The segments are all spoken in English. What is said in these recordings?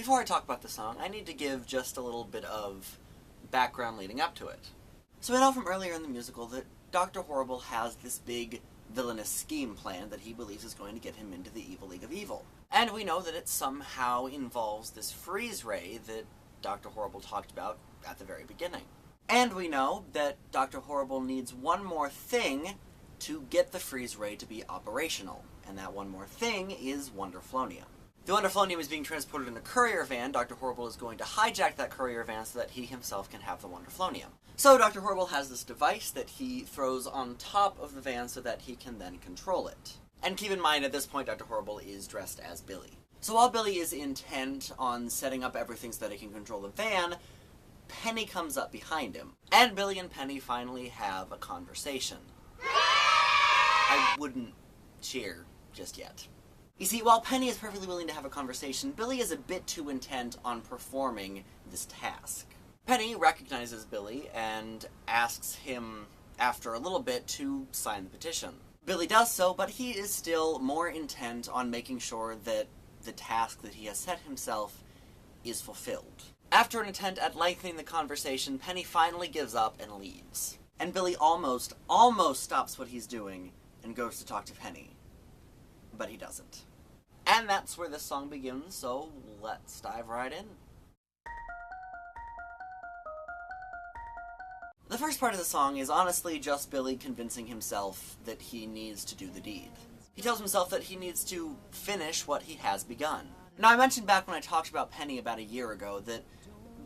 Before I talk about the song, I need to give just a little bit of background leading up to it. So we know from earlier in the musical that Dr. Horrible has this big villainous scheme plan that he believes is going to get him into the Evil League of Evil. And we know that it somehow involves this freeze ray that Dr. Horrible talked about at the very beginning. And we know that Dr. Horrible needs one more thing to get the freeze ray to be operational, and that one more thing is Wonderflonium. The Wonderflonium is being transported in a courier van. Dr. Horrible is going to hijack that courier van so that he himself can have the Wonderflonium. So Dr. Horrible has this device that he throws on top of the van so that he can then control it. And keep in mind, at this point, Dr. Horrible is dressed as Billy. So while Billy is intent on setting up everything so that he can control the van, Penny comes up behind him. And Billy and Penny finally have a conversation. I wouldn't cheer just yet. You see, while Penny is perfectly willing to have a conversation, Billy is a bit too intent on performing this task. Penny recognizes Billy and asks him, after a little bit, to sign the petition. Billy does so, but he is still more intent on making sure that the task that he has set himself is fulfilled. After an attempt at lengthening the conversation, Penny finally gives up and leaves. And Billy almost stops what he's doing and goes to talk to Penny. But he doesn't. And that's where this song begins, so let's dive right in. The first part of the song is honestly just Billy convincing himself that he needs to do the deed. He tells himself that he needs to finish what he has begun. Now, I mentioned back when I talked about Penny about a year ago that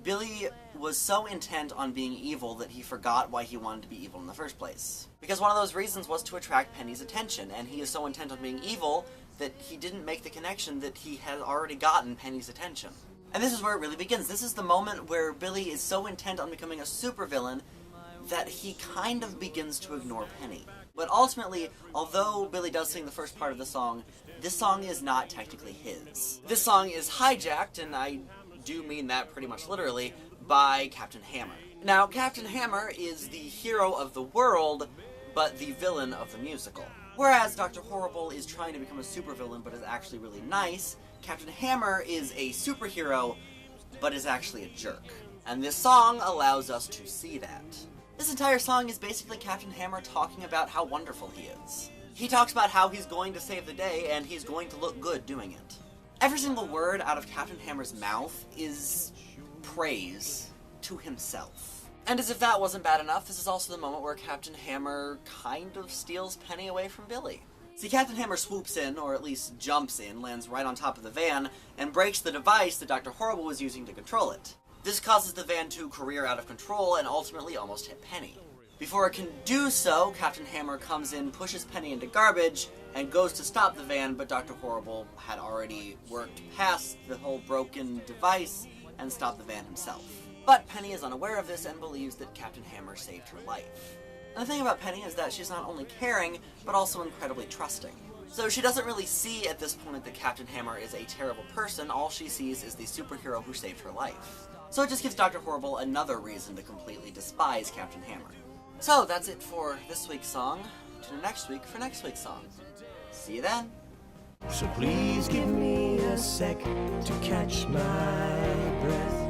Billy was so intent on being evil that he forgot why he wanted to be evil in the first place. Because one of those reasons was to attract Penny's attention, and he is so intent on being evil that he didn't make the connection that he had already gotten Penny's attention. And this is where it really begins. This is the moment where Billy is so intent on becoming a supervillain that he kind of begins to ignore Penny. But ultimately, although Billy does sing the first part of the song, this song is not technically his. This song is hijacked, and I do mean that pretty much literally, by Captain Hammer. Now, Captain Hammer is the hero of the world, but the villain of the musical. Whereas Dr. Horrible is trying to become a supervillain, but is actually really nice, Captain Hammer is a superhero, but is actually a jerk. And this song allows us to see that. This entire song is basically Captain Hammer talking about how wonderful he is. He talks about how he's going to save the day, and he's going to look good doing it. Every single word out of Captain Hammer's mouth is praise to himself. And as if that wasn't bad enough, this is also the moment where Captain Hammer kind of steals Penny away from Billy. See, Captain Hammer swoops in, or at least jumps in, lands right on top of the van, and breaks the device that Dr. Horrible was using to control it. This causes the van to career out of control and ultimately almost hit Penny. Before it can do so, Captain Hammer comes in, pushes Penny into garbage, and goes to stop the van, but Dr. Horrible had already worked past the whole broken device and stopped the van himself. But Penny is unaware of this and believes that Captain Hammer saved her life. And the thing about Penny is that she's not only caring, but also incredibly trusting. So she doesn't really see at this point that Captain Hammer is a terrible person. All she sees is the superhero who saved her life. So it just gives Dr. Horrible another reason to completely despise Captain Hammer. So that's it for this week's song. Tune in next week for next week's song. See you then. So please give me a sec to catch my breath.